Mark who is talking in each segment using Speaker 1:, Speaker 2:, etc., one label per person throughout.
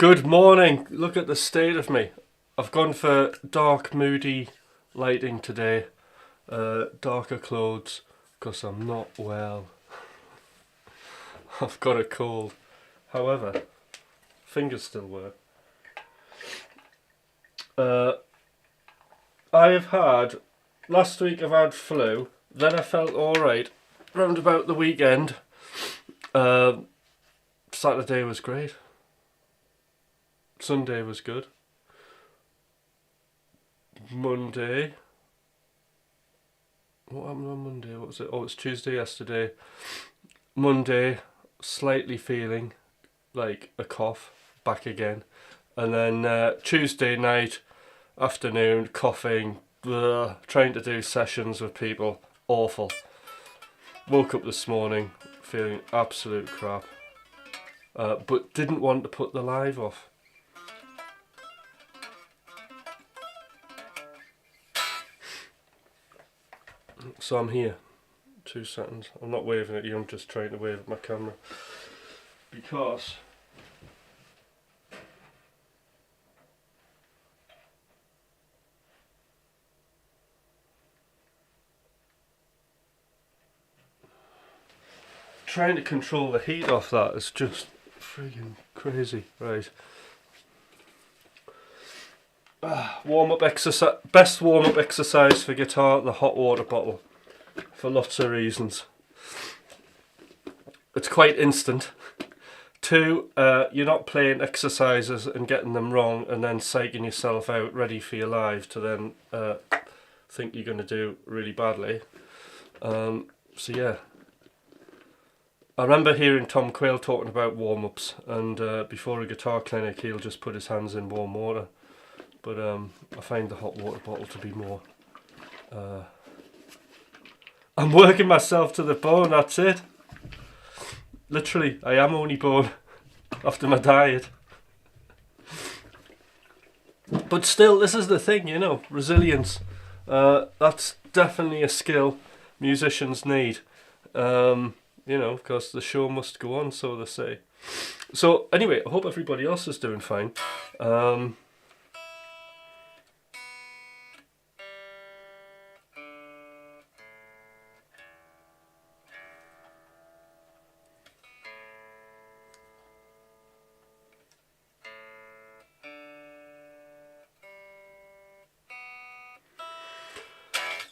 Speaker 1: Good morning. Look at the state of me. I've gone for dark, moody lighting today. Darker clothes because I'm not well. I've got a cold. However, fingers still work. I've had, last week I've had flu, then I felt alright. Round about the weekend, Saturday was great. Sunday was good. Monday. What happened on Monday? What was it? Oh, it's Tuesday yesterday. Monday, slightly feeling like a cough, back again. And then Tuesday night, afternoon, coughing, trying to do sessions with people, awful. Woke up this morning feeling absolute crap, but didn't want to put the live off. So I'm here. 2 seconds. I'm not waving at you, I'm just trying to wave at my camera. Because trying to control the heat off that is just friggin' crazy. Right. Warm-up exercise. Best warm-up exercise for guitar, the hot water bottle. For lots of reasons. It's quite instant. 2, you're not playing exercises and getting them wrong and then psyching yourself out ready for your live to then think you're going to do really badly. So yeah. I remember hearing Tom Quayle talking about warm-ups, and before a guitar clinic he'll just put his hands in warm water. But I find the hot water bottle to be more... I'm working myself to the bone, that's it. Literally, I am only bone after my diet. But still, this is the thing, you know, resilience. That's definitely a skill musicians need. You know, because the show must go on, so they say. So anyway, I hope everybody else is doing fine.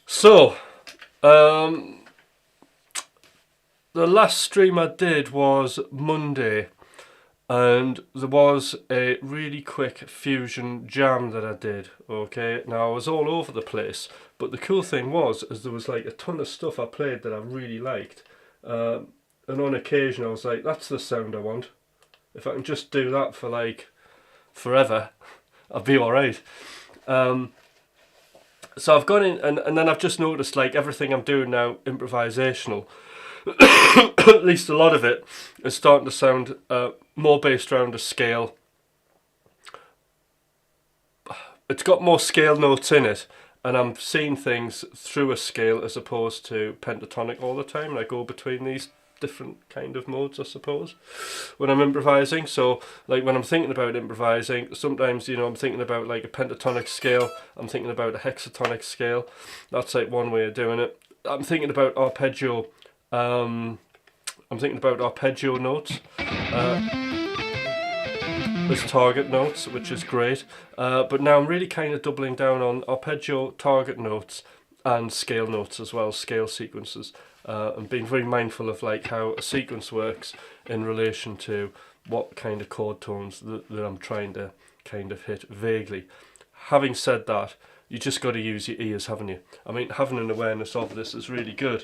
Speaker 1: So, the last stream I did was Monday, and there was a really quick fusion jam that I did. Okay, now I was all over the place, but the cool thing was is there was like a ton of stuff I played that I really liked, and on occasion I was like, that's the sound I want. If I can just do that for like forever, I'll be alright. So I've gone in and then I've just noticed like everything I'm doing now improvisational, at least a lot of it, is starting to sound more based around a scale. It's got more scale notes in it, and I'm seeing things through a scale as opposed to pentatonic all the time, and I go between these different kind of modes, I suppose, when I'm improvising. So like when I'm thinking about improvising, sometimes, you know, I'm thinking about like a pentatonic scale, I'm thinking about a hexatonic scale. That's like one way of doing it. I'm thinking about arpeggio. I'm thinking about arpeggio notes as target notes, which is great. But now I'm really kind of doubling down on arpeggio, target notes, and scale notes as well, scale sequences. And being very mindful of like how a sequence works in relation to what kind of chord tones that I'm trying to kind of hit vaguely. Having said that, you just got to use your ears, haven't you? I mean, having an awareness of this is really good.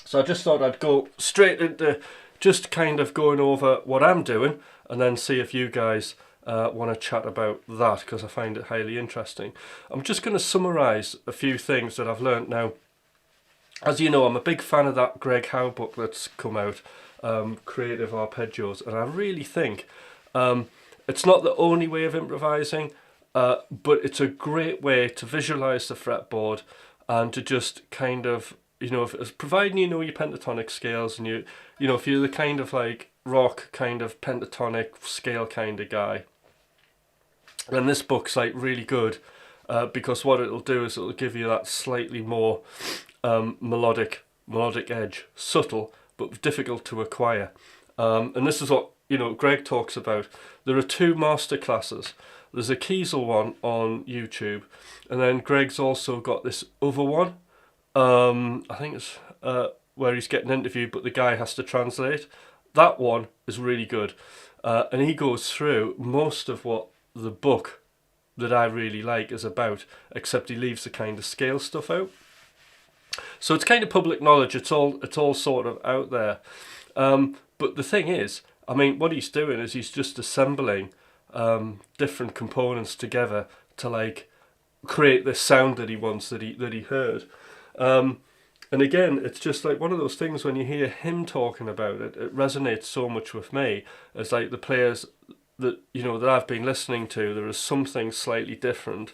Speaker 1: So I just thought I'd go straight into just kind of going over what I'm doing and then see if you guys want to chat about that, because I find it highly interesting. I'm just going to summarise a few things that I've learnt now. As you know, I'm a big fan of that Greg Howe book that's come out, Creative Arpeggios, and I really think it's not the only way of improvising, but it's a great way to visualise the fretboard and to just kind of providing you know your pentatonic scales, and if you're the kind of like rock kind of pentatonic scale kind of guy, then this book's like really good, because what it'll do is it'll give you that slightly more melodic edge, subtle but difficult to acquire. And this is what Greg talks about. There are 2 master classes. There's a Kiesel one on YouTube, and then Greg's also got this other one. I think it's where he's getting interviewed, but the guy has to translate. That one is really good, and he goes through most of what the book that I really like is about, except he leaves the kind of scale stuff out. So it's kind of public knowledge. It's all sort of out there. But the thing is, I mean, what he's doing is he's just assembling different components together to like create this sound that he wants, that he heard. And again, it's just like one of those things when you hear him talking about it, it resonates so much with me as like the players that that I've been listening to. There is something slightly different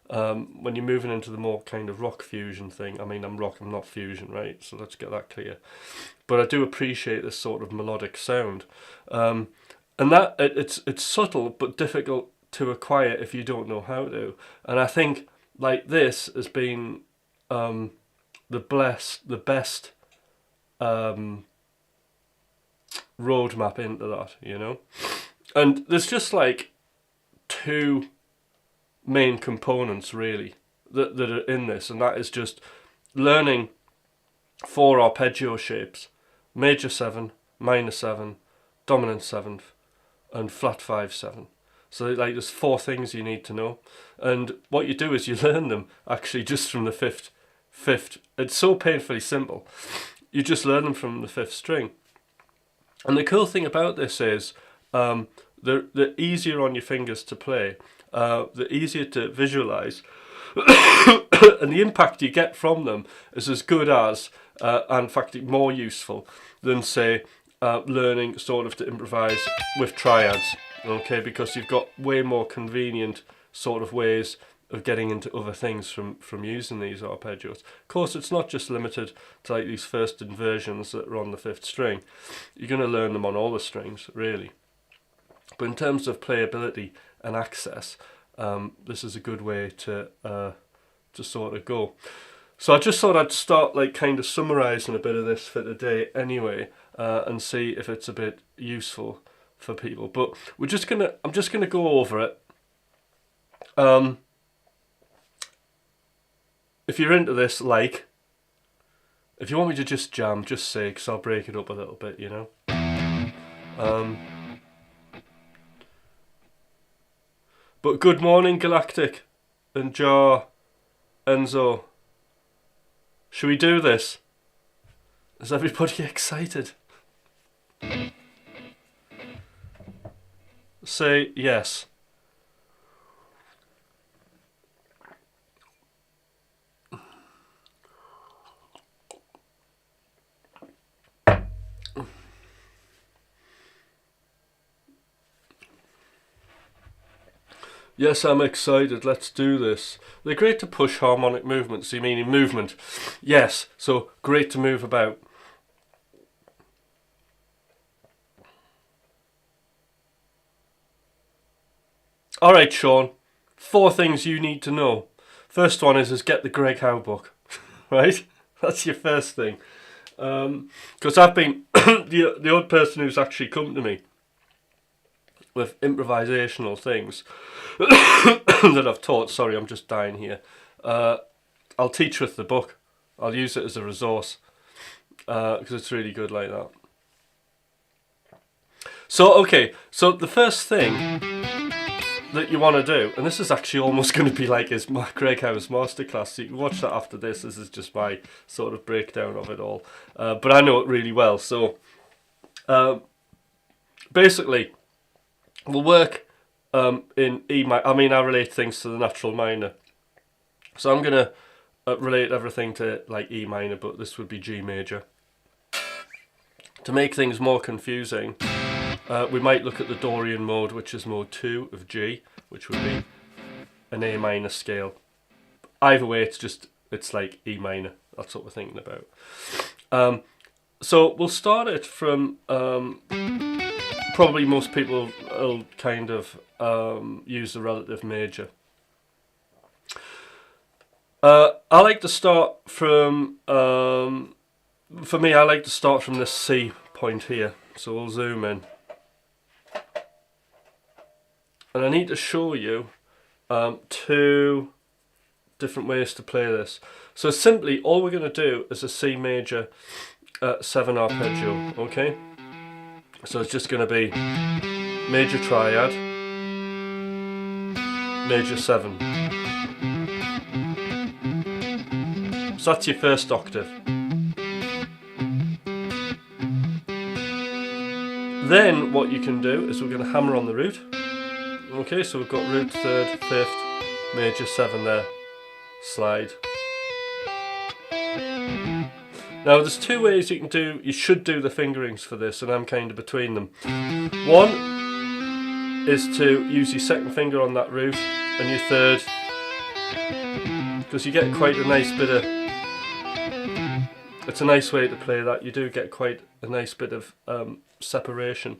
Speaker 1: when you're moving into the more kind of rock fusion thing. I mean, I'm rock, I'm not fusion, right? So let's get that clear. But I do appreciate this sort of melodic sound, and that it's subtle but difficult to acquire if you don't know how to. And I think like this has been the best roadmap into that, And there's just like 2 main components really that are in this, and that is just learning 4 arpeggio shapes: major 7, minor 7, dominant 7th, and flat 5/7. So like there's 4 things you need to know, and what you do is you learn them actually just from the fifth. It's so painfully simple. You just learn them from the 5th string, and the cool thing about this is they're easier on your fingers to play. They're easier to visualize, and the impact you get from them is as good as, and in fact more useful than, say, learning sort of to improvise with triads, okay, because you've got way more convenient sort of ways of getting into other things from using these arpeggios. Of course, it's not just limited to like these first inversions that are on the 5th string. You're going to learn them on all the strings, really. But in terms of playability and access, this is a good way to sort of go. So I just thought I'd start like kind of summarising a bit of this for today anyway, and see if it's a bit useful for people. But I'm just gonna go over it. If you're into this, if you want me to just jam, just say, because I'll break it up a little bit, But good morning, Galactic and Jar, Enzo. Should we do this? Is everybody excited? Say yes. Yes, I'm excited. Let's do this. They're great to push harmonic movements. You mean in movement? Yes, so great to move about. Alright, Sean. 4 things you need to know. First one is get the Greg Howe book. Right? That's your first thing. Because I've been the odd person who's actually come to me with improvisational things that I've taught. Sorry, I'm just dying here. I'll teach with the book. I'll use it as a resource because it's really good like that. So so the first thing that you want to do, and this is actually almost going to be like his Greg Howe's masterclass, so you can watch that after this. This is just my sort of breakdown of it all, but I know it really well. So basically we'll work in E minor. I mean, I relate things to the natural minor, so I'm going to relate everything to like E minor, but this would be G major. To make things more confusing, we might look at the Dorian mode, which is mode 2 of G, which would be an A minor scale. Either way, it's like E minor, That's what we're thinking about. So we'll start it from probably most people will kind of use the relative major. I like to start from, for me, I like to start from this C point here. So we'll zoom in. And I need to show you two different ways to play this. So simply, all we're going to do is a C major 7 arpeggio, okay? So it's just going to be major triad, major 7. So that's your first octave. Then what you can do is we're going to hammer on the root. Okay, so we've got root, 3rd, 5th, major 7 there, slide. Now there's two ways you should do the fingerings for this, and I'm kind of between them. One is to use your second finger on that root and your third, because you get quite a nice bit of, it's a nice way to play that, you do get quite a nice bit of separation.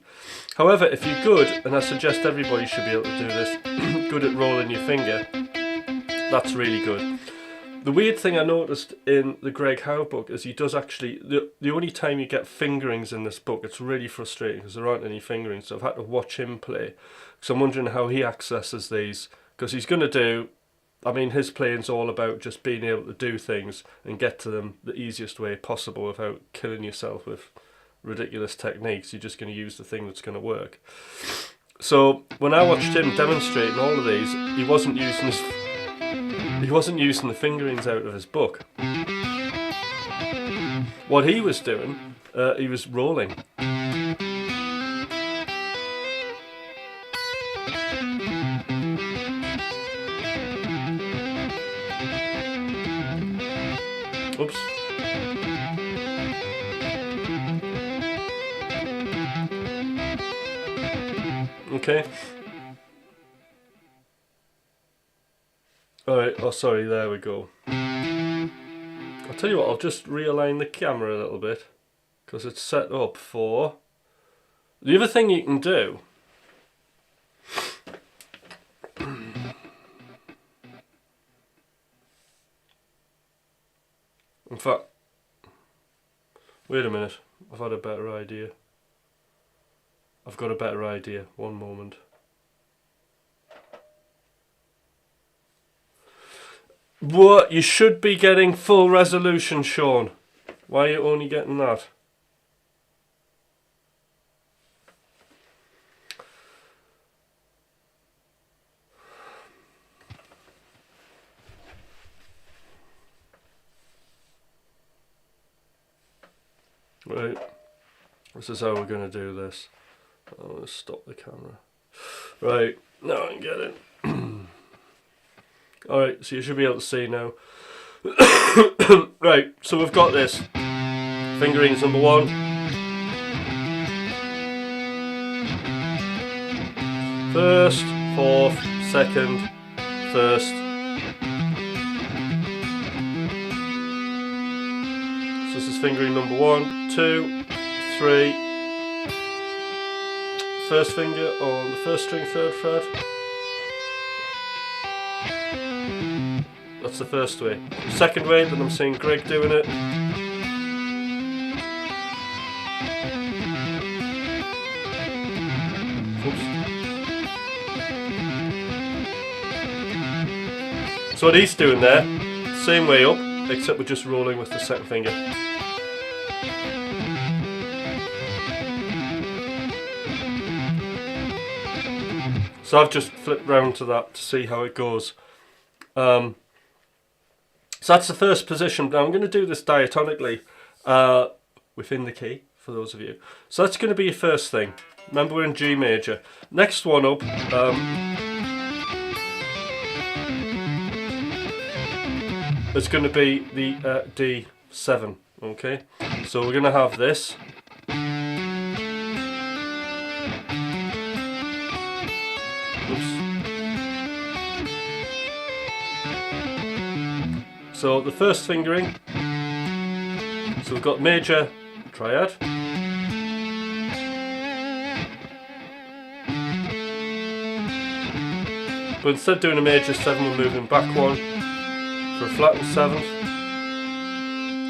Speaker 1: However, if you're good, and I suggest everybody should be able to do this, good at rolling your finger, that's really good. The weird thing I noticed in the Greg Howe book is he does actually, the only time you get fingerings in this book, it's really frustrating because there aren't any fingerings, so I've had to watch him play. So I'm wondering how he accesses these, because he's going to do, I mean, his playing's all about just being able to do things and get to them the easiest way possible without killing yourself with ridiculous techniques. You're just going to use the thing that's going to work. So when I watched him demonstrating all of these, he wasn't using the fingerings out of his book. What he was doing, he was rolling. Oops. Okay. Alright, oh sorry, there we go. I'll tell you what, I'll just realign the camera a little bit, because it's set up for... The other thing you can do... In fact, wait a minute, I've had a better idea. I've got a better idea, one moment. What? You should be getting full resolution, Sean. Why are you only getting that? Right. This is how we're going to do this. I'm going to stop the camera. Right. Now I can get it. Alright, so you should be able to see now. Right, so we've got this. Fingerings number 1. First, 4th, 2nd, 1st. So this is fingering number 1, 2, 3. First finger on the 1st string, 3rd fret. That's the first way. Second way, then I'm seeing Greg doing it. Oops. So what he's doing there, same way up, except we're just rolling with the second finger. So I've just flipped round to that to see how it goes. So that's the first position. Now I'm going to do this diatonically within the key, for those of you. So that's going to be your first thing. Remember, we're in G major. Next one up, is going to be the D7. Okay, so we're going to have this. So the first fingering So we've got major triad, but instead of doing a major 7, we're moving back 1 for a flattened 7th,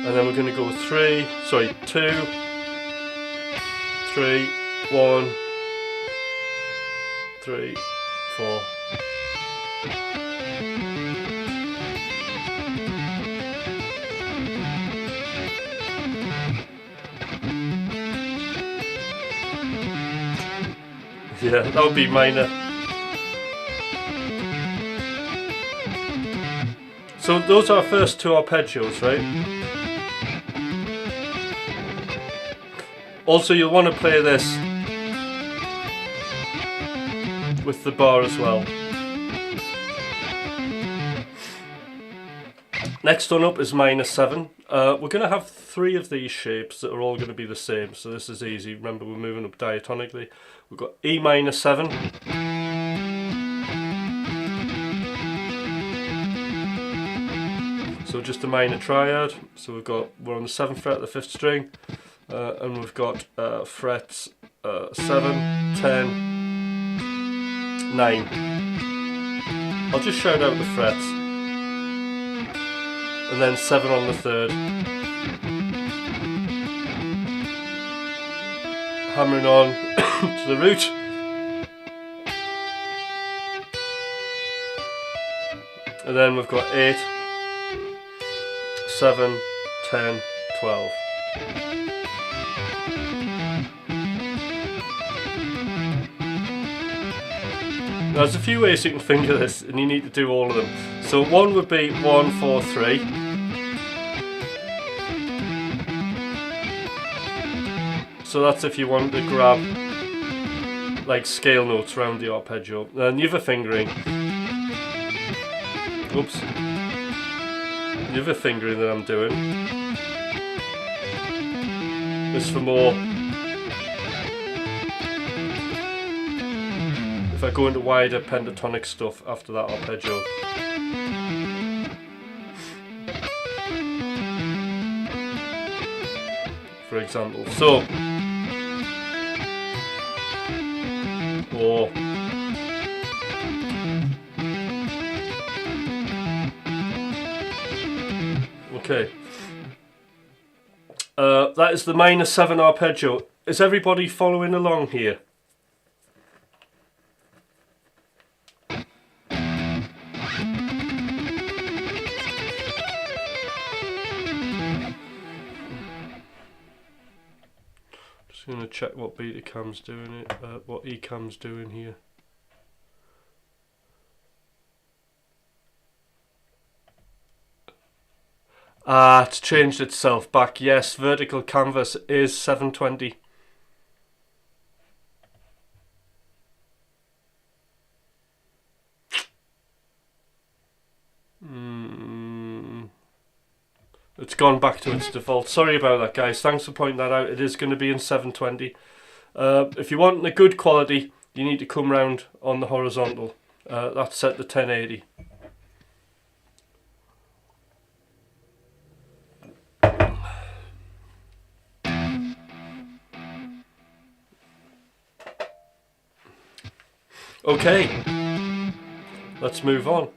Speaker 1: and then we're going to go with 2, 3, 1, 3, 4. Yeah, that would be minor. So those are our first 2 arpeggios, right? Also, you'll want to play this with the bar as well. Next one up is minor 7. We're going to have 3 of these shapes that are all going to be the same, so this is easy. Remember, we're moving up diatonically. We've got E minor 7. So just a minor triad. So we're on the 7th fret of the 5th string, and we've got frets 7, 10, 9. I'll just shout out the frets. And then 7 on the 3rd. Hammering on to the root. And then we've got 8, 7, 10, 12. Now, there's a few ways you can finger this, and you need to do all of them. So 1 would be 1, 4, 3. So that's if you want to grab like scale notes around the arpeggio. Then the other fingering. Oops. The other fingering that I'm doing is for more. If I go into wider pentatonic stuff after that arpeggio. For example. So. Or. Okay. That is the minor 7 arpeggio. Is everybody following along here? Just going to check what beta cam's doing what E cam's doing here. It's changed itself back. Yes, vertical canvas is 720. It's gone back to its default. Sorry about that, guys. Thanks for pointing that out. It is going to be in 720. If you want a good quality, you need to come round on the horizontal. That's set to 1080. Okay, let's move on.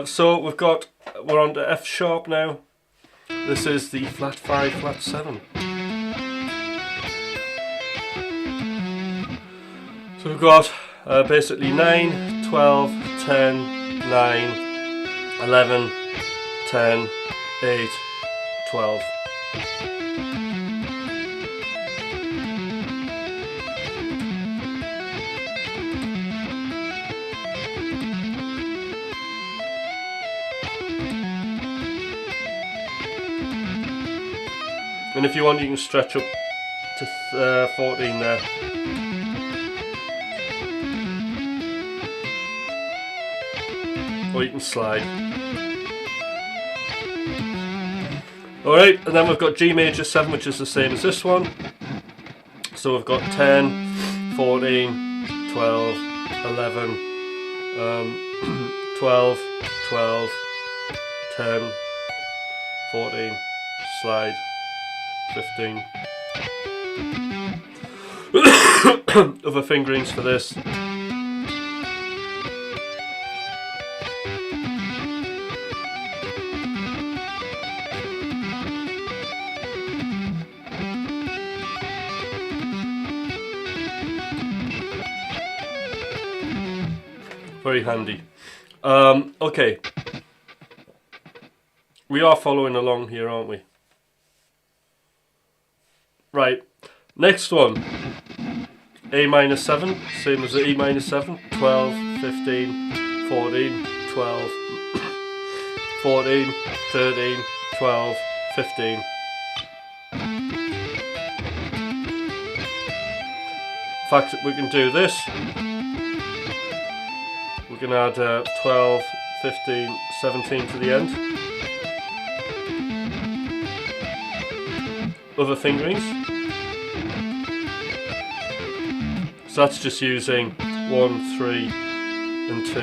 Speaker 1: So we're on to F sharp now. This is the flat 5, flat 7. So we've got basically 9, 12, 10, 9, 11, 10, 8, 12. And if you want, you can stretch up to 14 there. Or you can slide. Alright, and then we've got G major 7, which is the same as this one. So we've got 10, 14, 12, 11, 12, 12, 10, 14, slide, 15. Other fingerings for this. Very handy. Okay. We are following along here, aren't we? Right. Next one. A minor 7, same as the E minor 7. 12, 15, 14, 12, 14, 13, 12, 15. In fact, we can do this. We can add 12, 15, 17 to the end. Other fingerings. So that's just using 1, 3 and 2.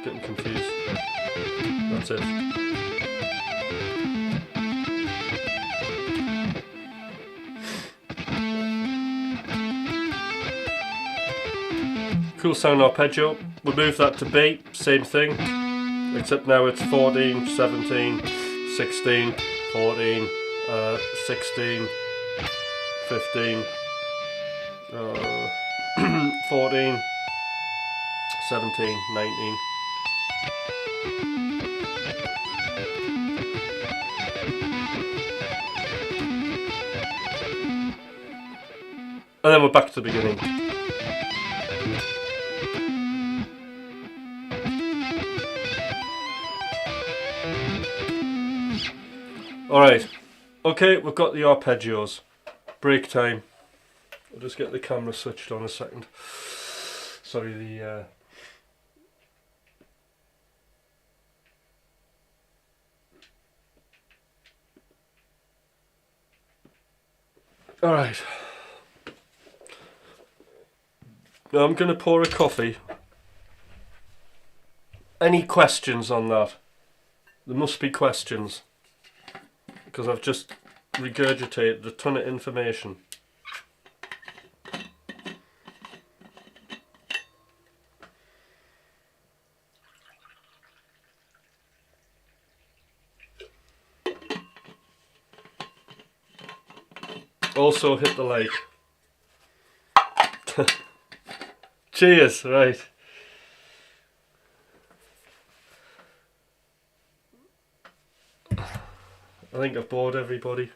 Speaker 1: Getting confused. That's it. Cool sound arpeggio. We'll move that to B, same thing, except now it's 14, 17, 16, 14, 16, 15, 14, 17, 19. And then we're back to the beginning. Alright, okay, we've got the arpeggios. Break time. I'll just get the camera switched on a second. Sorry, the... Alright. Now I'm going to pour a coffee. Any questions on that? There must be questions. Because I've just regurgitated a ton of information. Also hit the like. Cheers, right. I think I've bored everybody.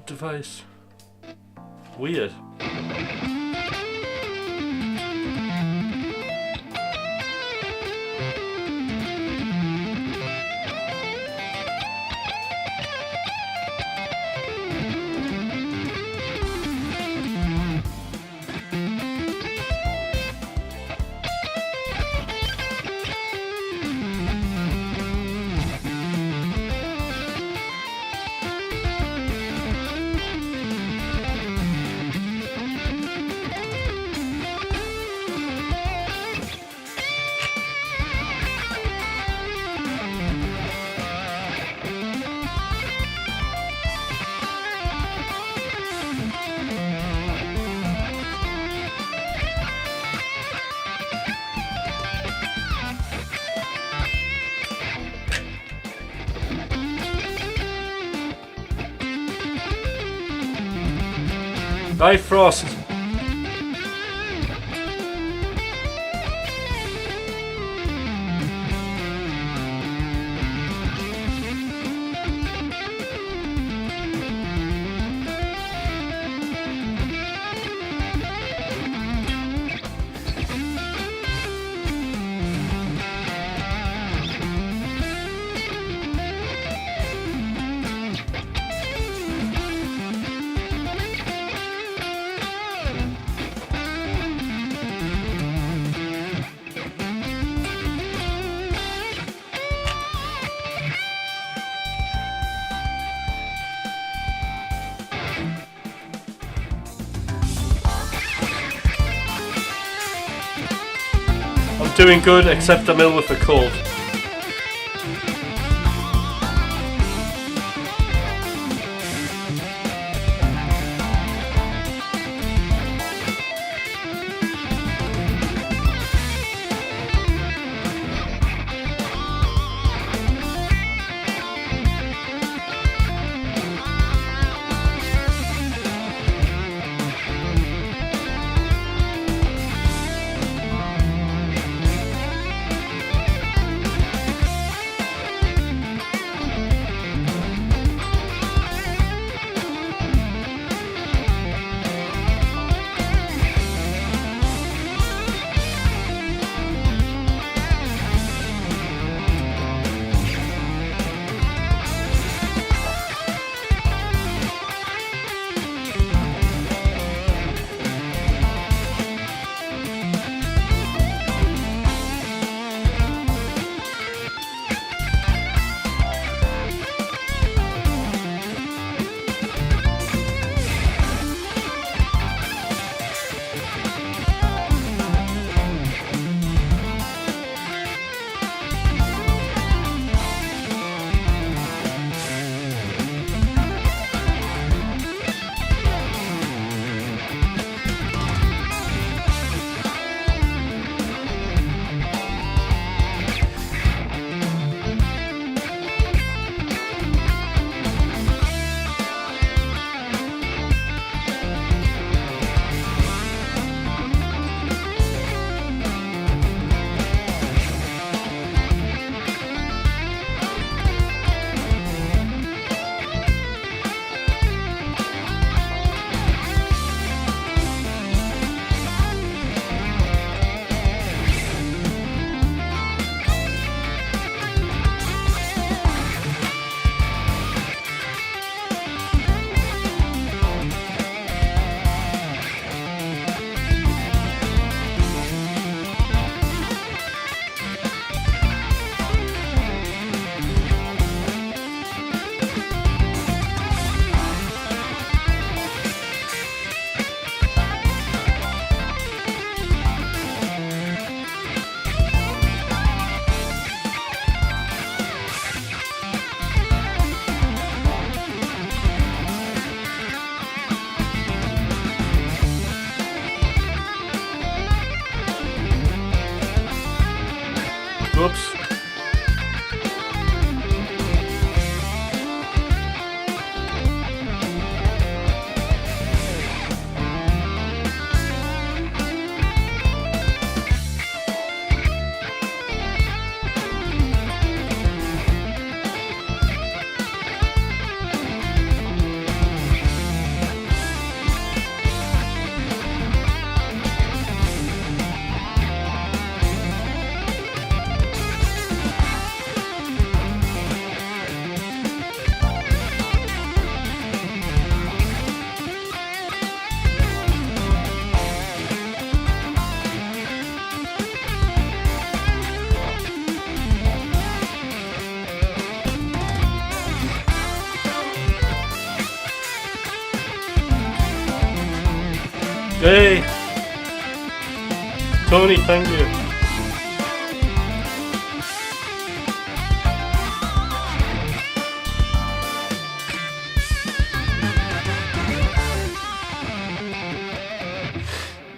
Speaker 1: Device. Weird. Hi Frost. doing good, except I'm ill with a cold. Whoops. Hey, Tony, thank you.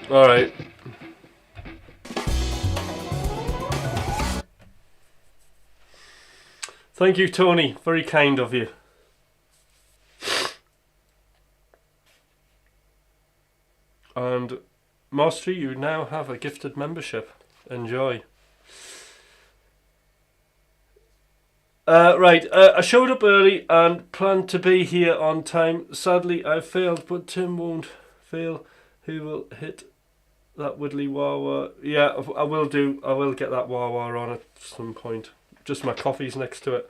Speaker 1: All right. Thank you, Tony. Very kind of you. And Mastery, you now have a gifted membership. Enjoy. Right, I showed up early and planned to be here on time. Sadly, I failed, but Tim won't fail. He will hit that widdly wah-wah. Yeah, I will do. I will get that wah-wah on at some point. Just my coffee's next to it.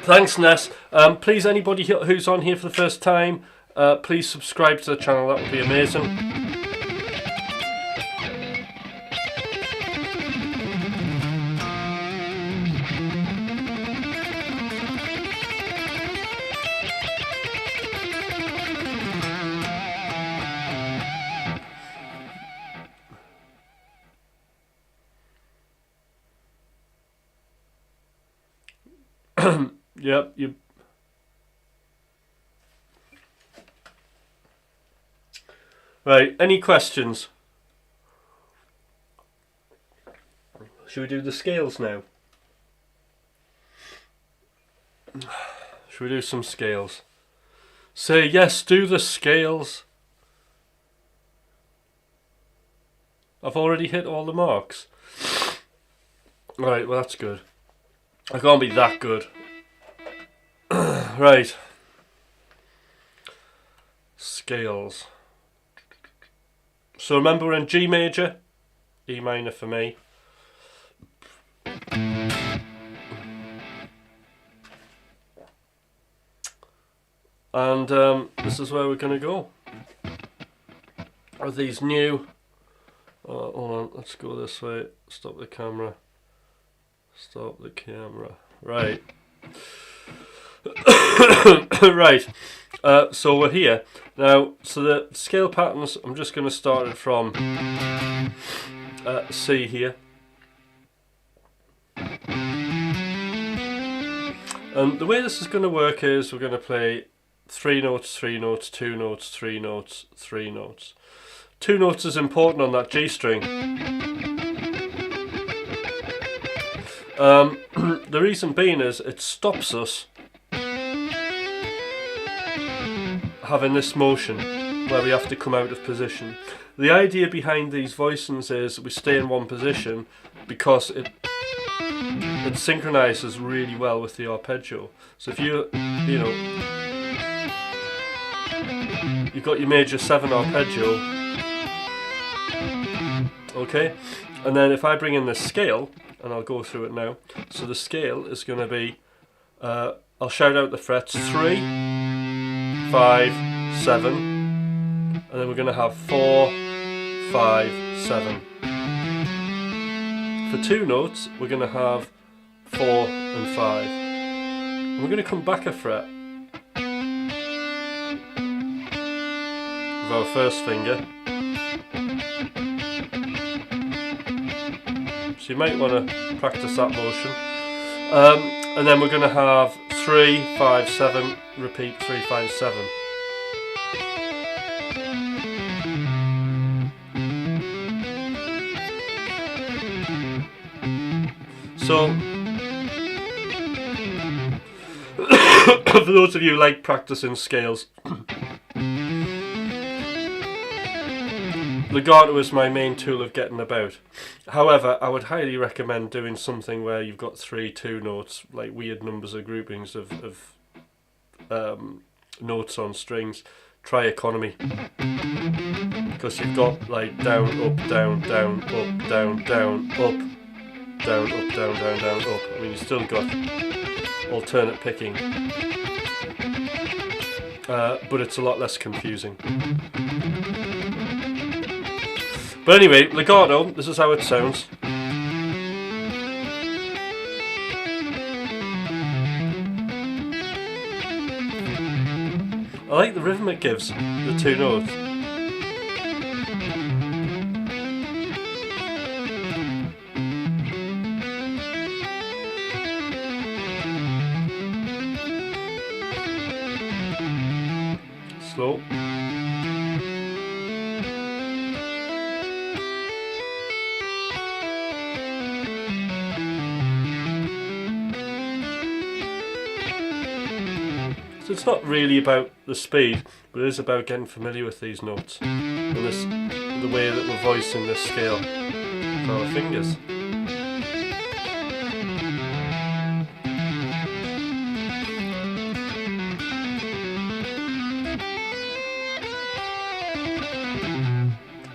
Speaker 1: Thanks, Ness. Please, anybody who's on here for the first time, please subscribe to the channel. That would be amazing. Yep, you. Right, any questions? Should we do the scales now? Should we do some scales? Say yes, do the scales. I've already hit all the marks. Right, well that's good. I can't be that good. Right. Scales. So remember we're in G major, E minor for me. And this is where we're going to go. Are these new? Hold on, let's go this way. Stop the camera. Stop the camera. Right. Right. So we're here. Now, so the scale patterns, I'm just going to start it from C here. And the way this is going to work is we're going to play 3 notes, 3 notes, 2 notes, 3 notes, 3 notes. 2 notes is important on that G string. The reason being is it stops us having this motion where we have to come out of position. The idea behind these voicings is we stay in one position because it synchronizes really well with the arpeggio. So if you've got your major 7 arpeggio, okay, and then if I bring in the scale, and I'll go through it now. So the scale is going to be, I'll shout out the frets 3, 5, 7, and then we're going to have 4, 5, 7. For 2 notes, we're going to have 4 and 5. And we're going to come back a fret with our first finger. So you might want to practice that motion. And then we're going to have 3, 5, 7, repeat 3, 5, 7. So, for those of you who like practicing scales, legato is my main tool of getting about. However, I would highly recommend doing something where you've got 3 2 notes, like weird numbers or groupings of notes on strings. Try economy, because you've got like down, up, down, down, up, down, down, up, down, up, down, down, down, up. I mean, you've still got alternate picking, but it's a lot less confusing. But anyway, legato, this is how it sounds. I like the rhythm it gives, the 2 notes. Slow. So it's not really about the speed, but it is about getting familiar with these notes and the way that we're voicing this scale with our fingers.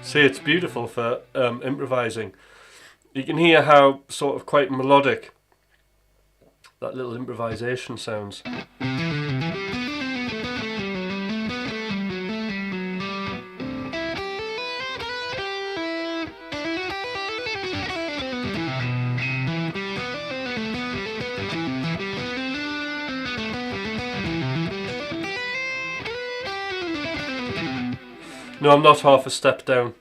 Speaker 1: See, it's beautiful for improvising. You can hear how sort of quite melodic that little improvisation sounds. No, I'm not half a step down.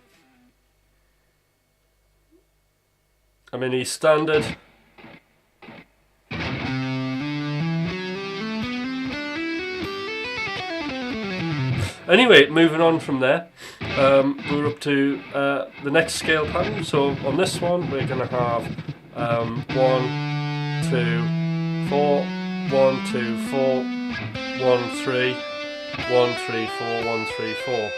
Speaker 1: I'm in E standard. Anyway, moving on from there, we're up to the next scale pattern. So on this one, we're going to have 1, 2, 4, 1, 2, 4, 1, 3, 1, 3, 4, 1, 3, 4.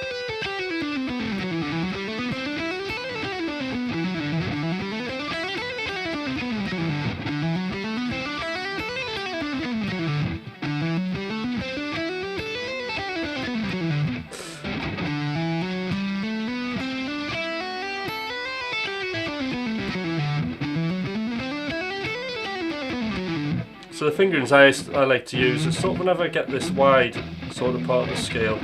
Speaker 1: So the fingerings I like to use is sort of whenever I get this wide sort of part of the scale,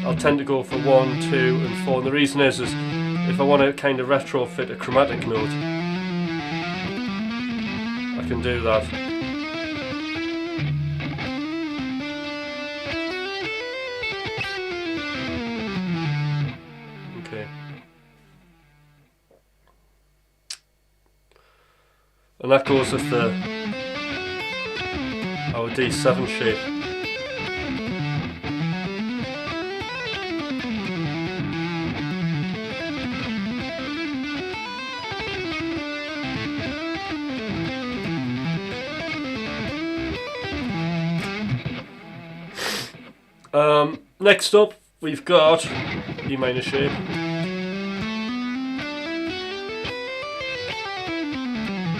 Speaker 1: I'll tend to go for 1, 2 and 4. And the reason is if I want to kind of retrofit a chromatic note, I can do that. Okay. And that goes with our D7 shape. Next up, we've got E minor shape.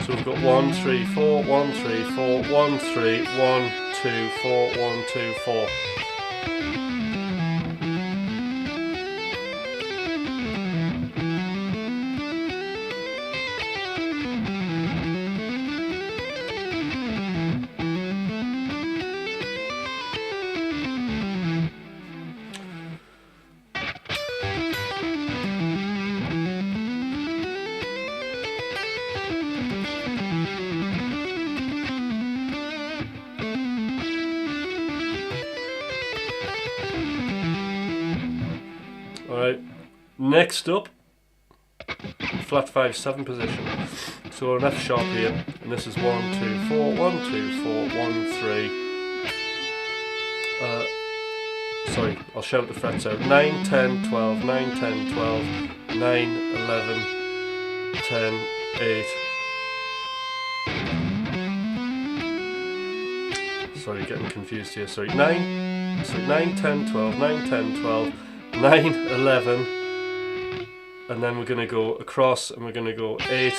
Speaker 1: So we've got 1, 3, 4, 1, 3, 4, 1, 3, 1, 2, 4, 1, 2, 4. Alright, next up, flat 5/7 position. So we're an F sharp here, and this is 1, 2, 4, 1, 2, 4, 1, 3. Sorry, I'll shout the frets out. 9, 10, 12, 9, 10, 12, 9, 11, 10, 8. Sorry, getting confused here. Sorry, 9, 10, 12, 9, 10, 12. 9, 11, and then we're going to go across and we're going to go 8,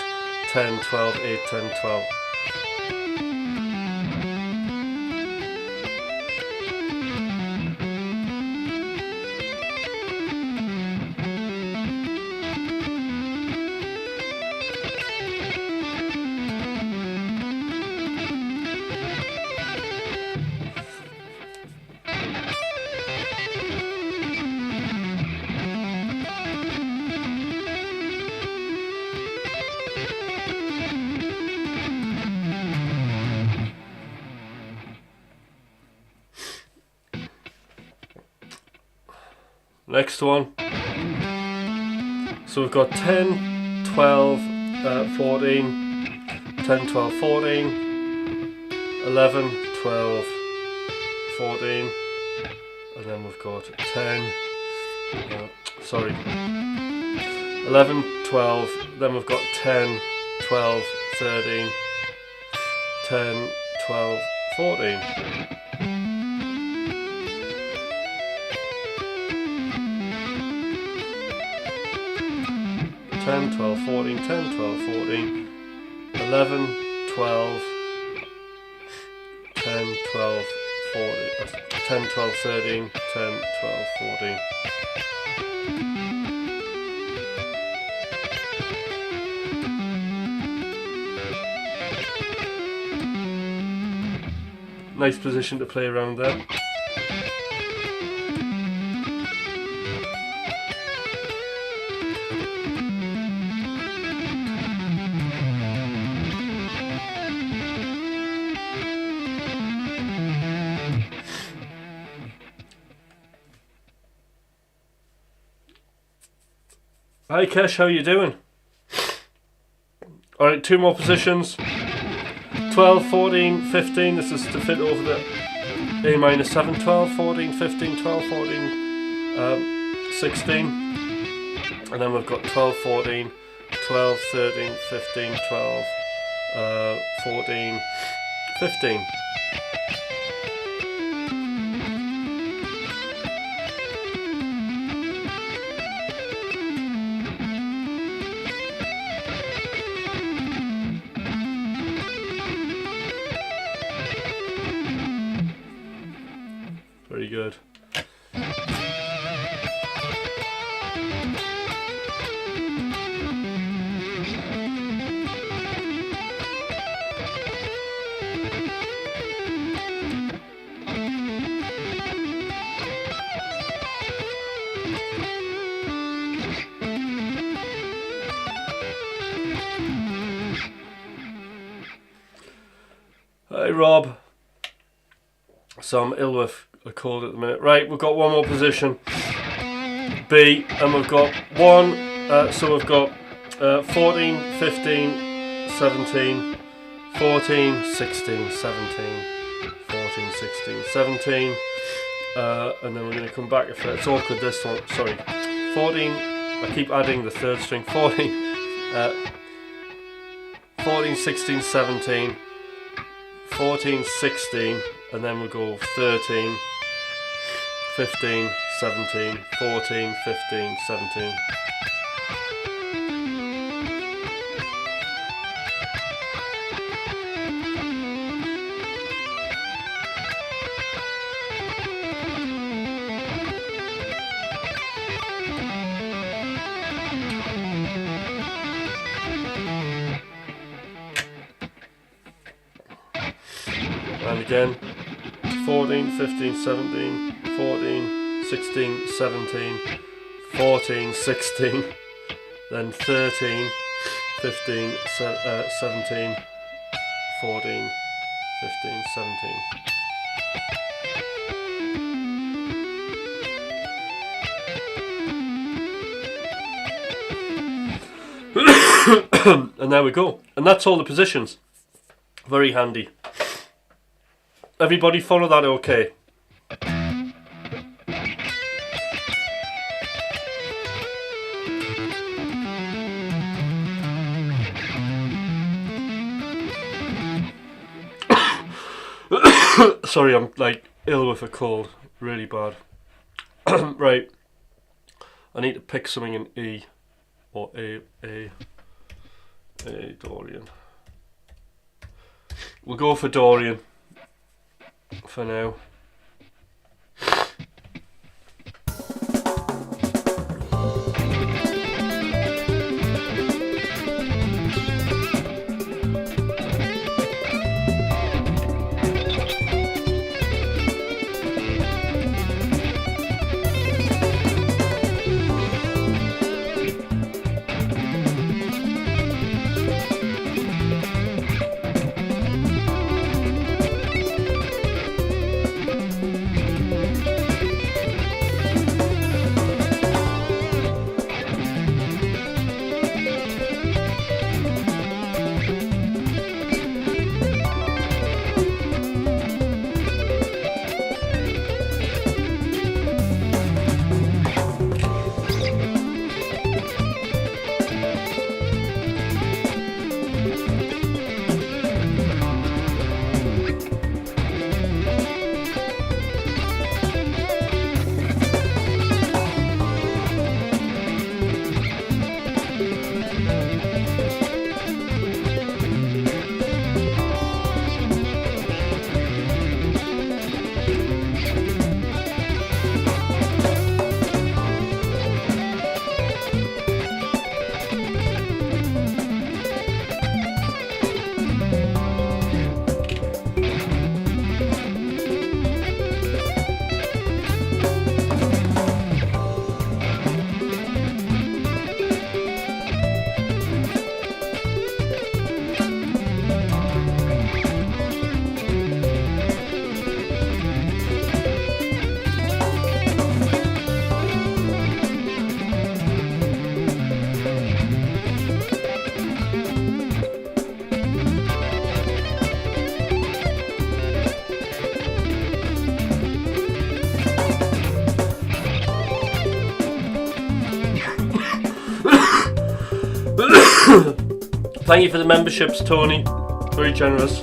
Speaker 1: 10, 12, 8, 10, 12. Next one. So we've got 10, 12, 14, 10, 12, 14, 11, 12, 14, and then we've got 10, 11, 12, then we've got 10, 12, 13, 10, 12, 14. 10, 12, 14, 10, 12, 14, 11, 12, 10, 12, 14, 10, 12, 13, 10, 12, 14. Nice position to play around there. Hi Kesh, how you doing? Alright, two more positions. 12, 14, 15, this is to fit over the A minor 7, 12, 14, 15, 12, 14, 16, and then we've got 12, 14, 12, 13, 15, 12, 14, 15. Very good. Hey Rob. So I'm ill with a cold at the minute. Right, we've got one more position. B, and we've got one, so we've got 14, 15, 17, 14, 16, 17, 14, 16, 17, and then we're going to come back if it's awkward this one, sorry, 14, I keep adding the third string, 14, 14, 16, 17, 14, 16, and then we'll go 13, 15, 17, 14, 15, 17. And again, 14, 15, 17, 14, 16, 17, 14, 16, then 13, 15, 17, 14, 15, 17. And there we go. And that's all the positions. Very handy. Everybody follow that okay? Sorry, I'm like ill with a cold. Really bad. Right. I need to pick something in E or A Dorian. We'll go for Dorian for now. Thank you for the memberships, Tony. Very generous.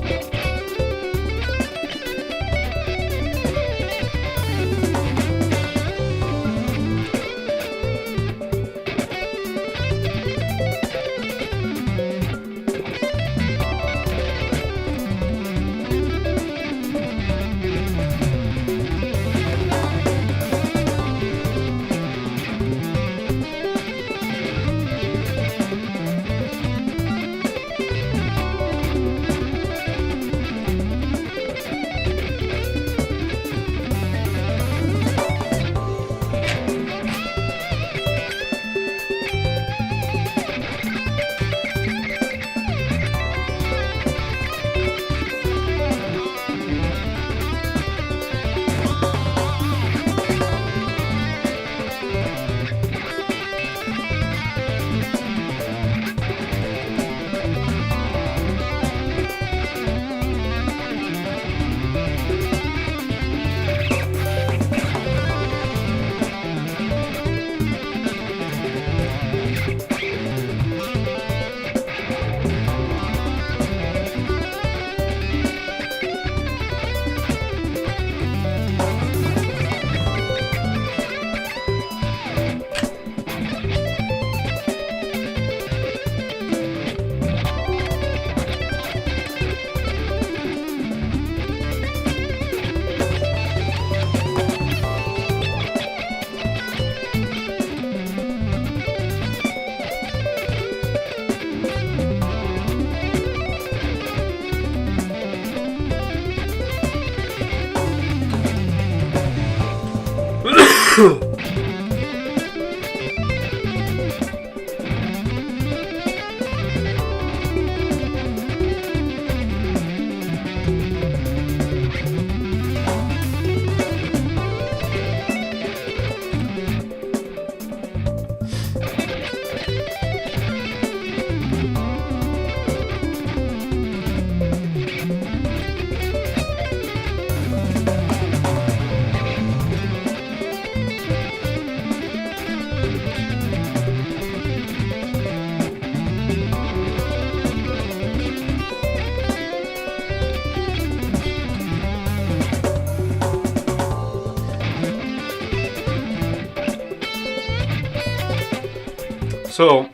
Speaker 1: So,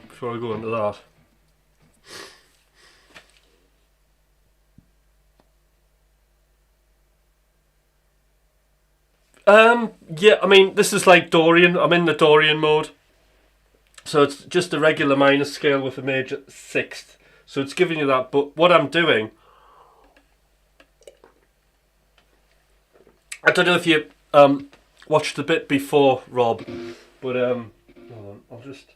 Speaker 1: before I go into that, yeah, I mean, this is like Dorian. I'm in the Dorian mode. So it's just a regular minor scale with a major sixth. So it's giving you that, but what I'm doing, I don't know if you watched the bit before, Rob, but hold on, I'll just...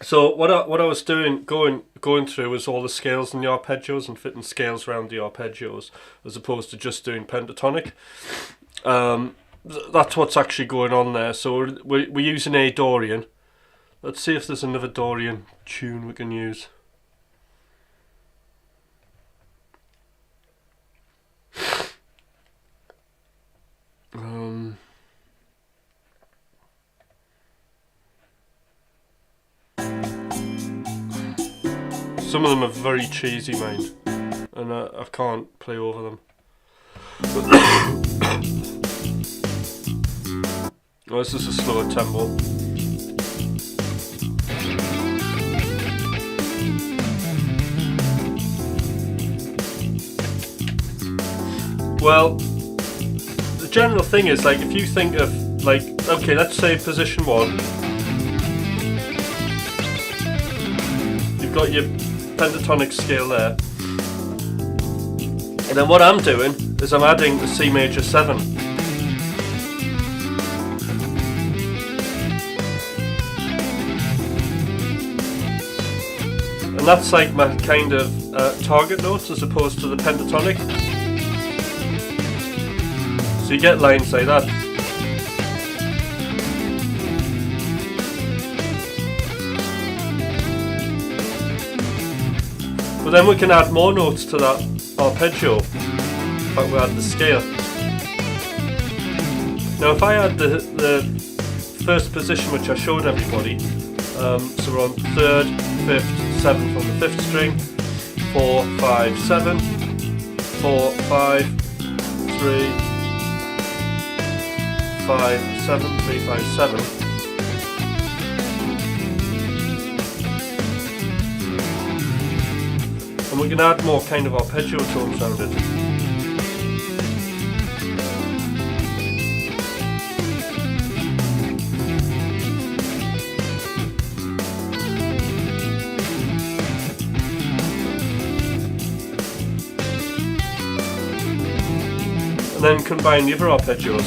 Speaker 1: So what I was doing, going through, was all the scales and the arpeggios and fitting scales around the arpeggios, as opposed to just doing pentatonic. That's what's actually going on there. So we're using a Dorian. Let's see if there's another Dorian tune we can use. Some of them are very cheesy, mind, and I can't play over them. Oh, this is a slower tempo. Well, the general thing is, like, if you think of, like, okay, let's say position 1. You've got your pentatonic scale there, and then what I'm doing is I'm adding the C major 7. And that's like my kind of target notes as opposed to the pentatonic. So you get lines like that. But then we can add more notes to that arpeggio. In fact, we add the scale. Now if I had the first position which I showed everybody, so we're on 3rd, 5th, 7th on the 5th string, 4, 5, 7, 4, 5, 3, 5, 7, 3, 5, 7. And we can add more kind of arpeggio tones around it. And then combine the other arpeggios.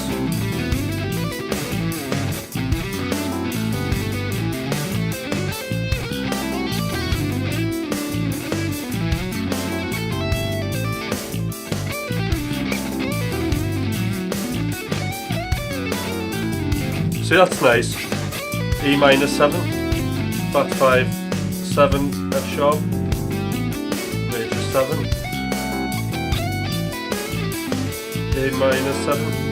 Speaker 1: See, that's nice. E minor 7, flat 5, 7, F sharp, major 7, A minor 7,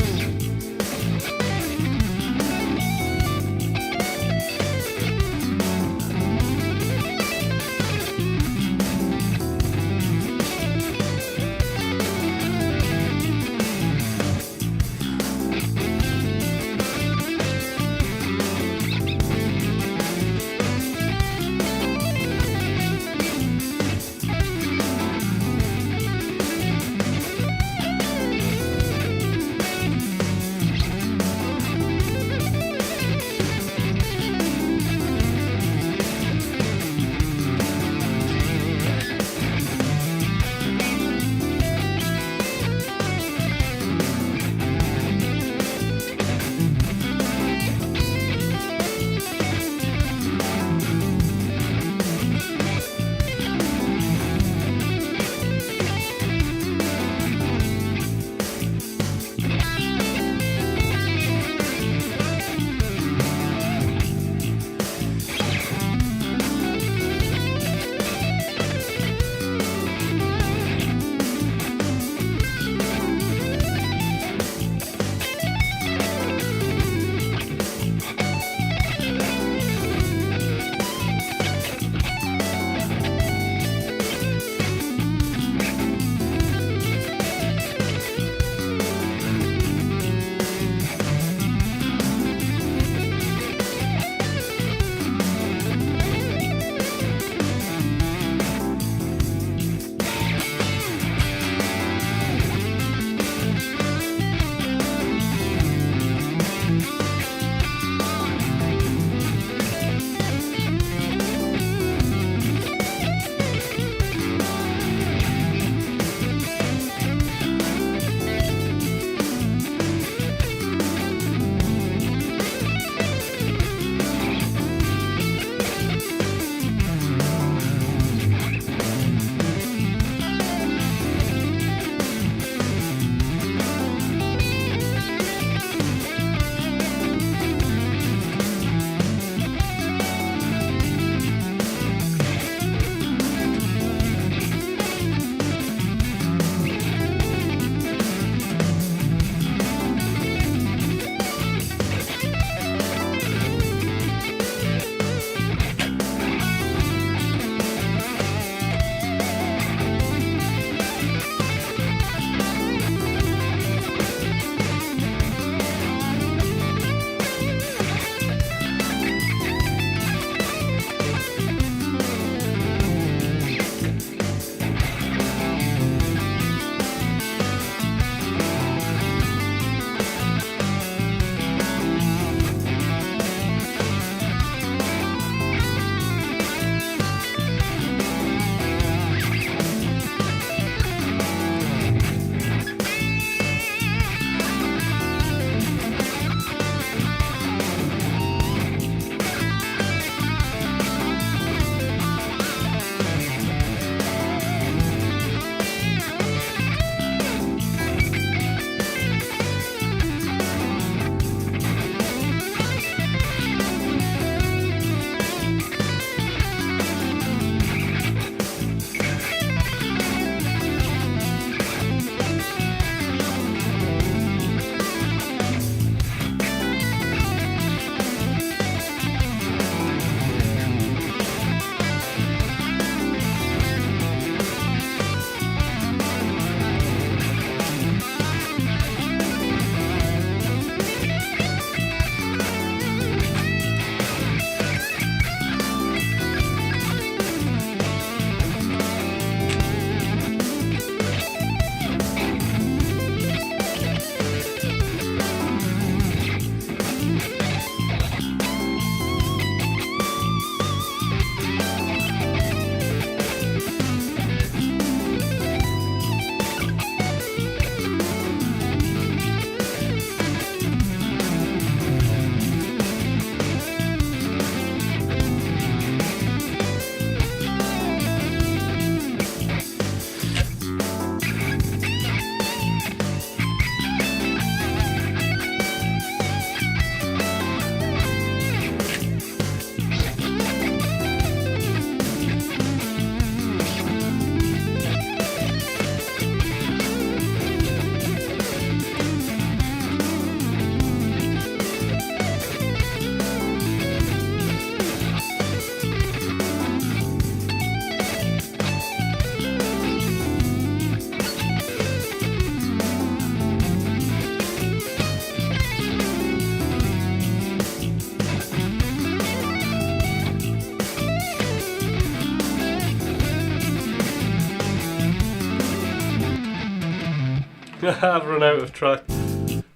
Speaker 1: I've run out of track.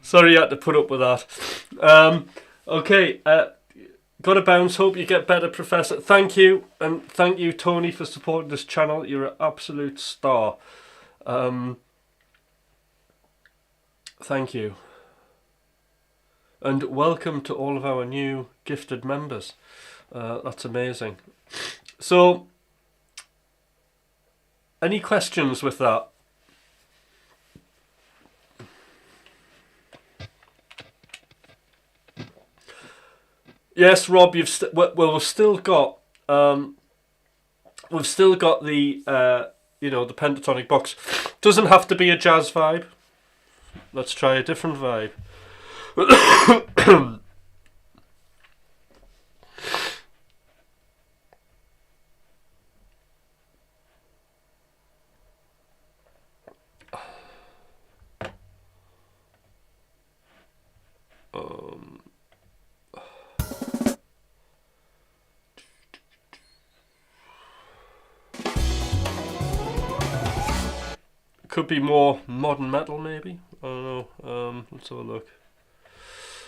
Speaker 1: Sorry you had to put up with that. Okay, gotta bounce. Hope you get better, Professor. Thank you, and thank you, Tony, for supporting this channel. You're an absolute star. Thank you. And welcome to all of our new gifted members. That's amazing. So, any questions with that? Yes, Rob, you've we've still got the you know, the pentatonic box. Doesn't have to be a jazz vibe. Let's try a different vibe. Could be more modern metal, maybe. I don't know. Let's have a look.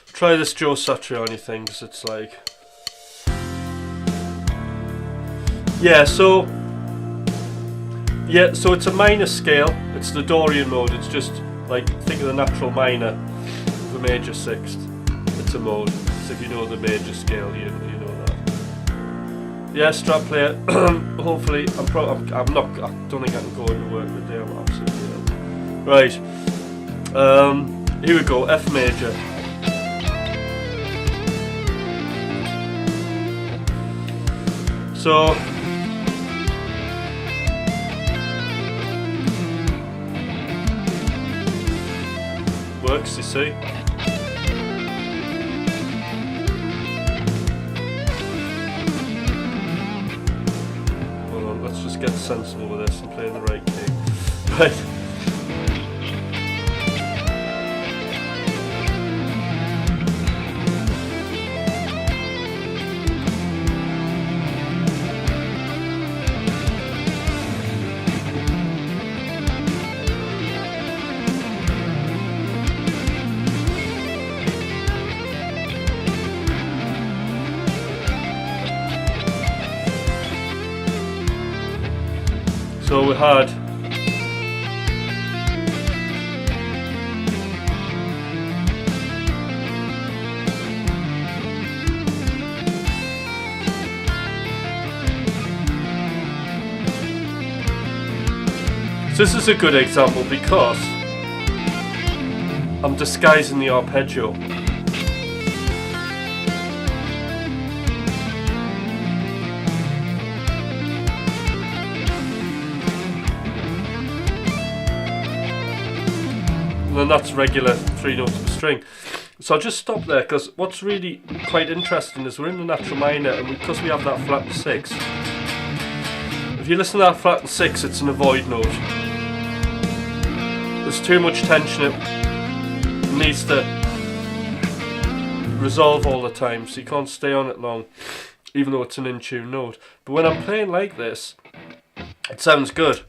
Speaker 1: Try this Joe Satriani thing, because it's like, so it's a minor scale. It's the Dorian mode. It's just like, think of the natural minor, the major sixth. It's a mode. So if you know the major scale, you know that. Yeah, strap player. Hopefully, I don't think I can go into work today. I'm absolutely ill. Right. Here we go. F major. So. Works, you see. Let's just get sensible with this and play in the right key. Right. So we had so this is a good example because I'm disguising the arpeggio. And that's regular 3 notes of a string. So I'll just stop there, because what's really quite interesting is we're in the natural minor, and because we have that flat 6, if you listen to that flat 6, it's an avoid note. There's too much tension, it needs to resolve all the time, so you can't stay on it long, even though it's an in tune note. But when I'm playing like this, it sounds good.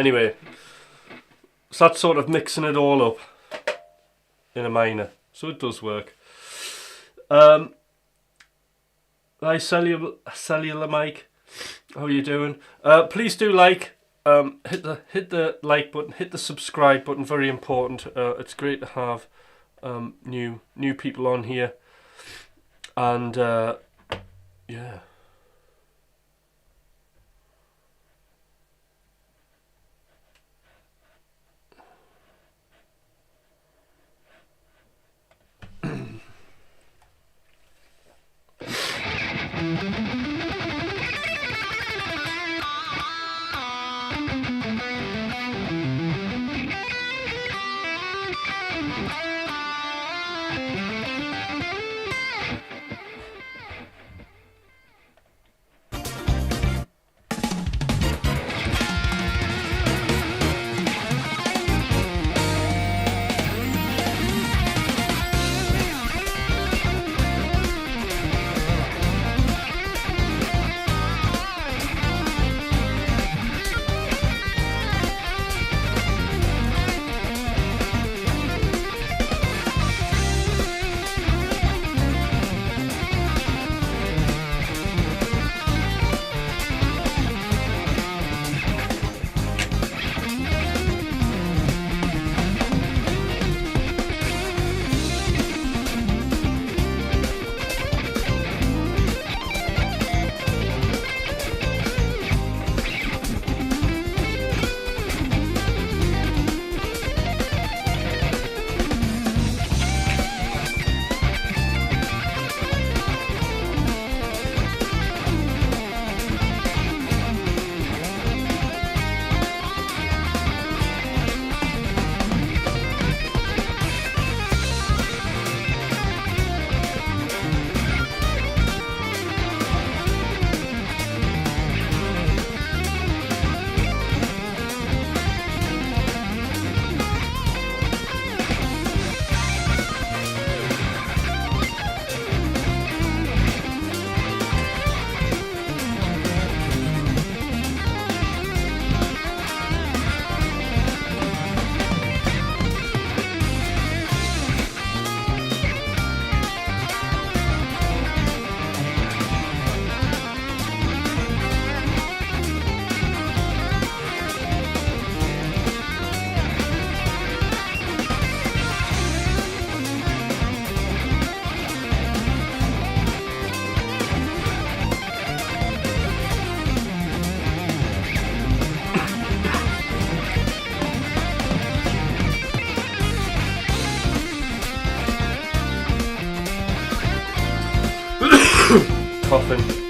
Speaker 1: Anyway, so that's sort of mixing it all up in a minor, so it does work. Hi cellular mic, how are you doing? Please do like, hit the like button, hit the subscribe button, very important. It's great to have new people on here, and yeah. Coughing.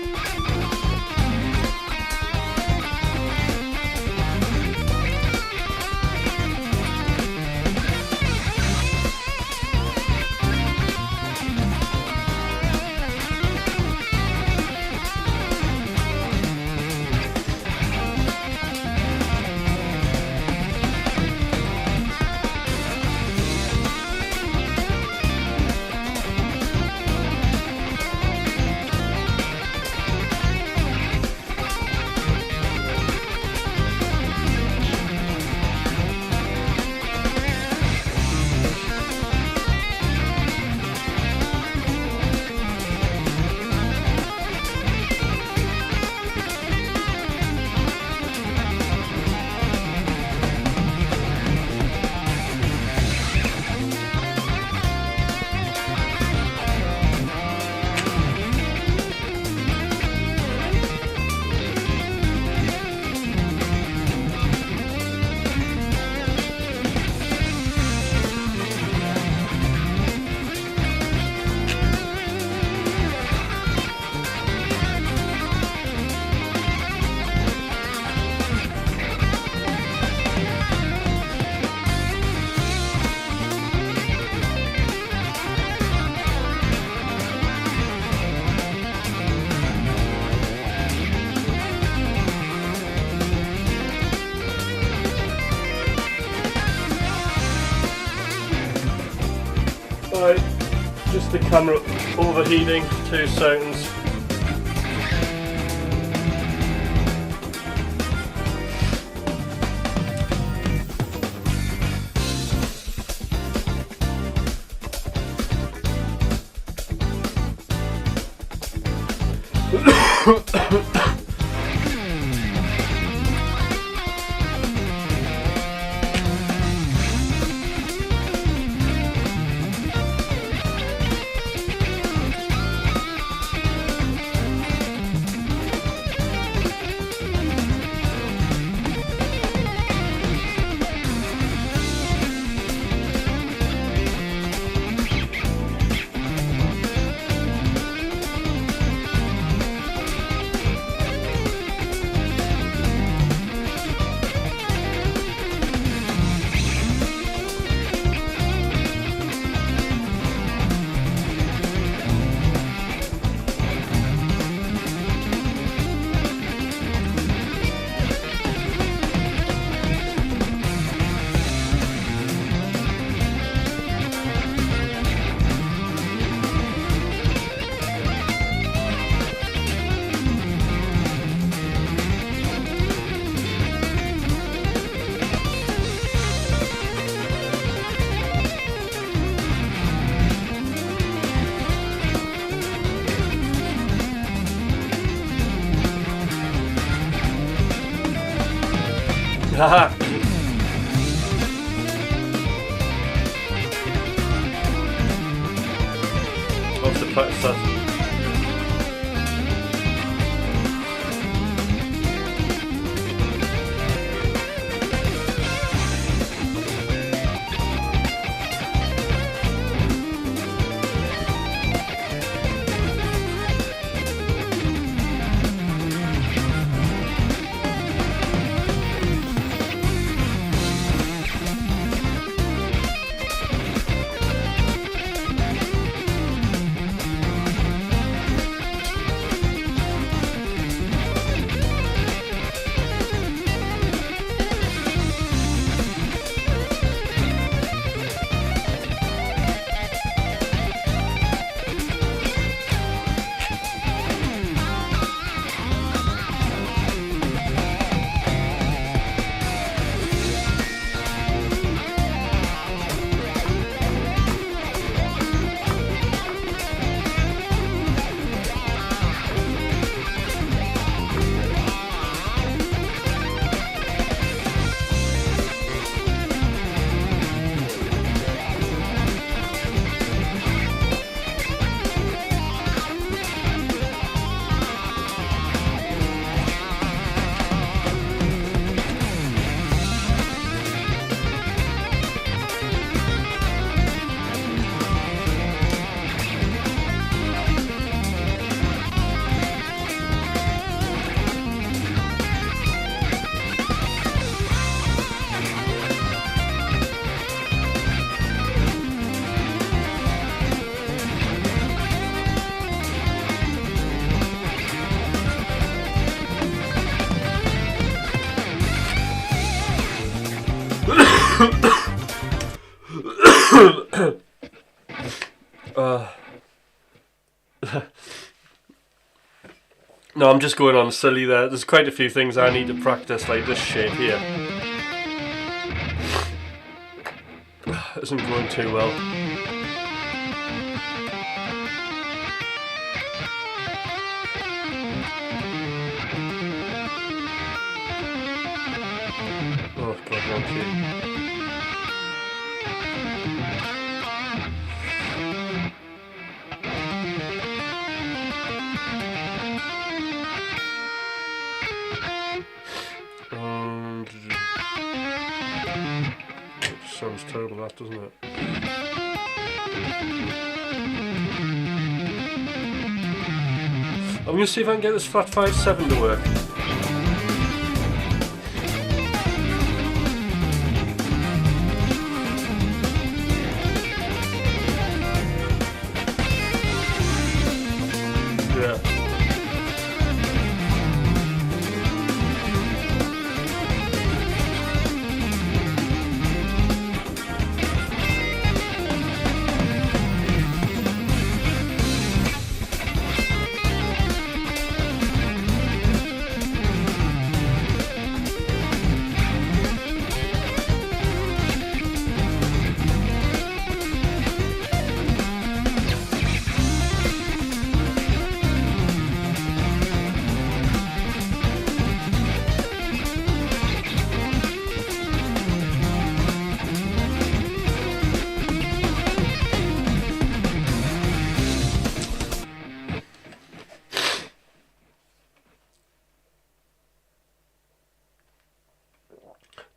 Speaker 1: Right, just the camera overheating, 2 seconds. Haha. What's the practice that? No, I'm just going on silly there. There's quite a few things I need to practice, like this shape here. Isn't going too well. Oh god, wrong key. Sounds terrible, that, doesn't it? I'm going to see if I can get this flat 5/7 to work. Yeah.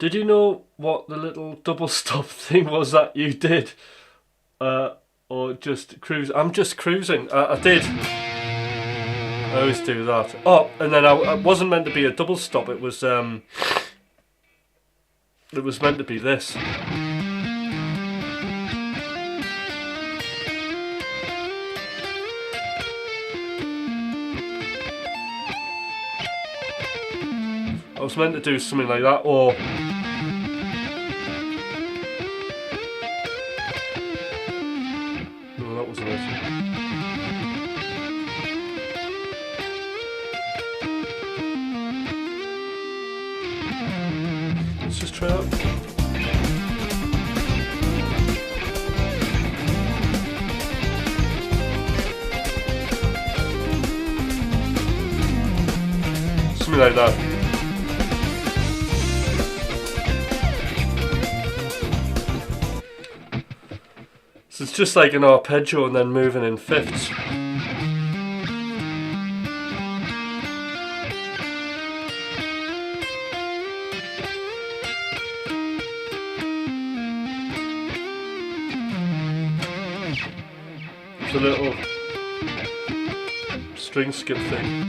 Speaker 1: Did you know what the little double stop thing was that you did? Or just cruise? I'm just cruising. I did. I always do that. Oh, and then I wasn't meant to be a double stop. It was meant to be this. I was meant to do something like that, or no, that wasn't it. Let's just try that. Something like that. So it's just like an arpeggio and then moving in fifths. It's a little string skip thing.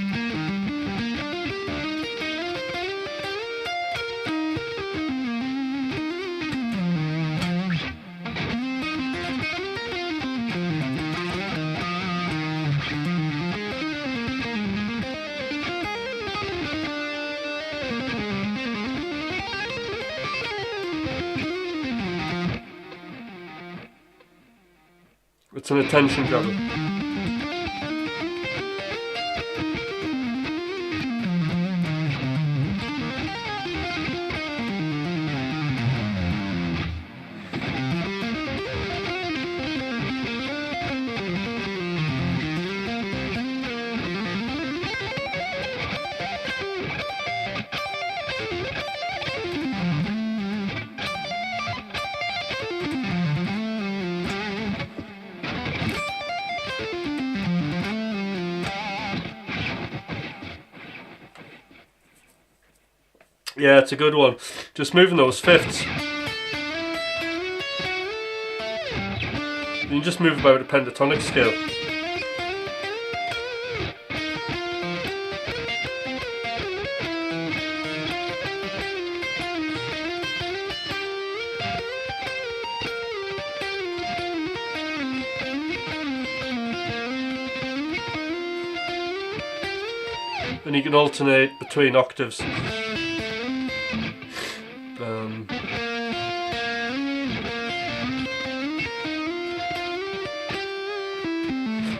Speaker 1: It's an attention grabber. Yeah, it's a good one. Just moving those fifths. You can just move about a pentatonic scale. And you can alternate between octaves.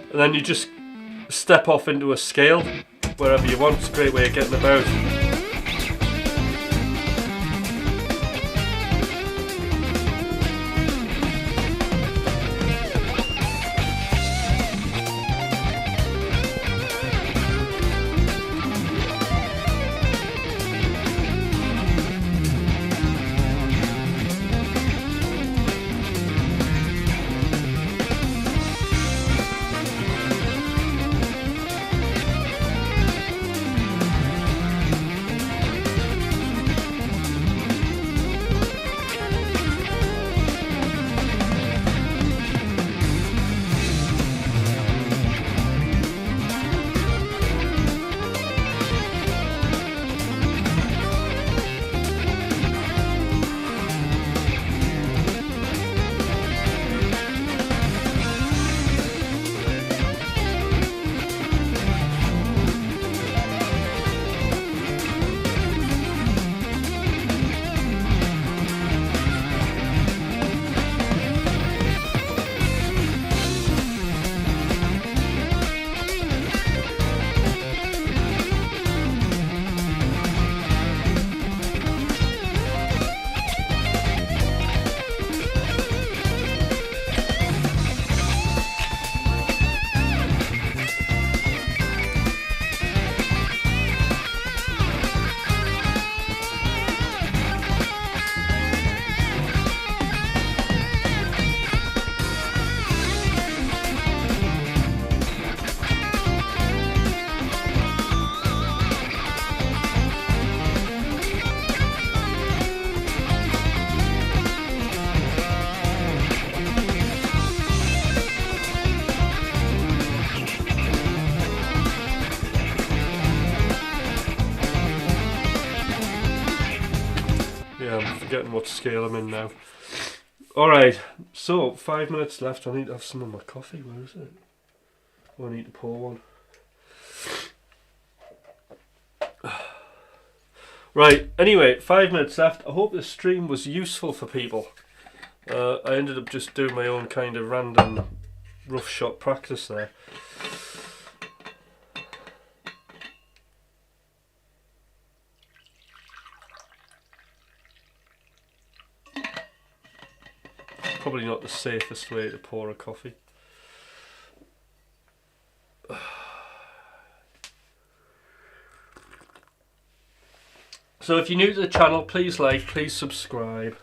Speaker 1: And then you just step off into a scale wherever you want. It's a great way of getting about. forgetting what scale I'm in now. Alright, so 5 minutes left. I need to have some of my coffee. Where is it? Oh, I need to pour one. Right, anyway, 5 minutes left. I hope this stream was useful for people. I ended up just doing my own kind of random rough shot practice there. Probably not the safest way to pour a coffee. So if you're new to the channel, please like, please subscribe.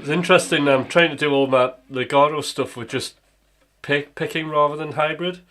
Speaker 1: It's interesting, I'm trying to do all my legato stuff with just picking rather than hybrid.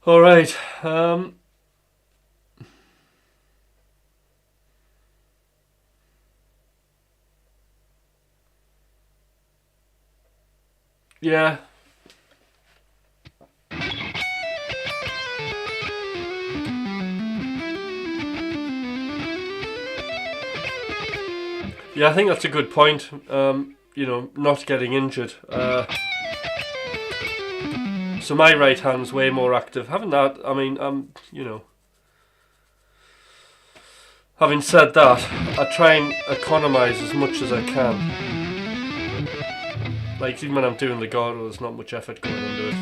Speaker 1: All right. Yeah. Yeah, I think that's a good point. You know, not getting injured. So my right hand's way more active. Having that, I mean, you know. Having said that, I try and economise as much as I can. Like, even when I'm doing legato, there's not much effort going into it.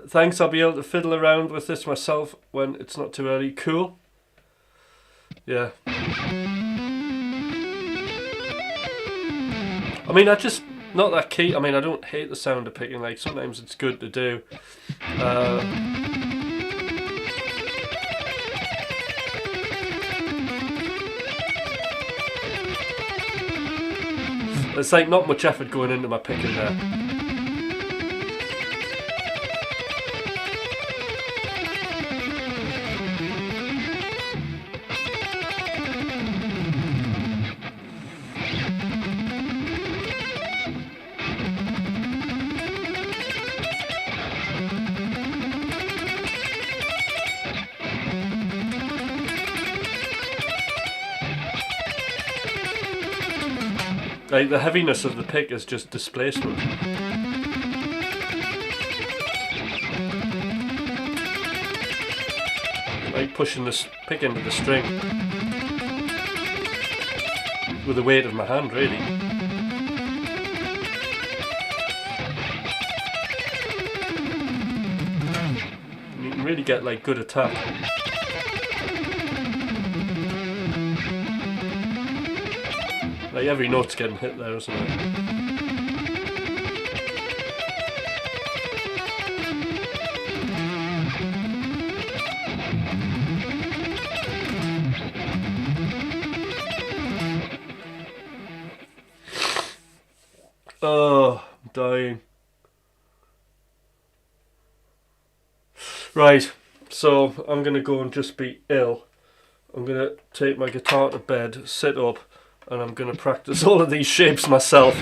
Speaker 1: Thanks, I'll be able to fiddle around with this myself when it's not too early. Cool. Yeah. I mean, not that key. I mean, I don't hate the sound of picking. Like, sometimes it's good to do. There's like not much effort going into my picking there. Like the heaviness of the pick is just displacement. Like pushing this pick into the string with the weight of my hand, really. And you can really get like good attack. Like every note's getting hit there, isn't it? Oh, I'm dying. Right, so I'm going to go and just be ill. I'm going to take my guitar to bed, sit up, and I'm going to practice all of these shapes myself.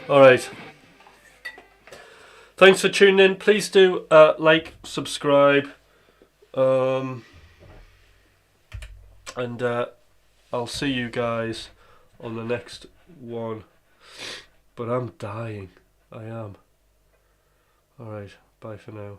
Speaker 1: Alright. Thanks for tuning in. Please do like, subscribe, and I'll see you guys on the next one. But I'm dying. I am. Alright, bye for now.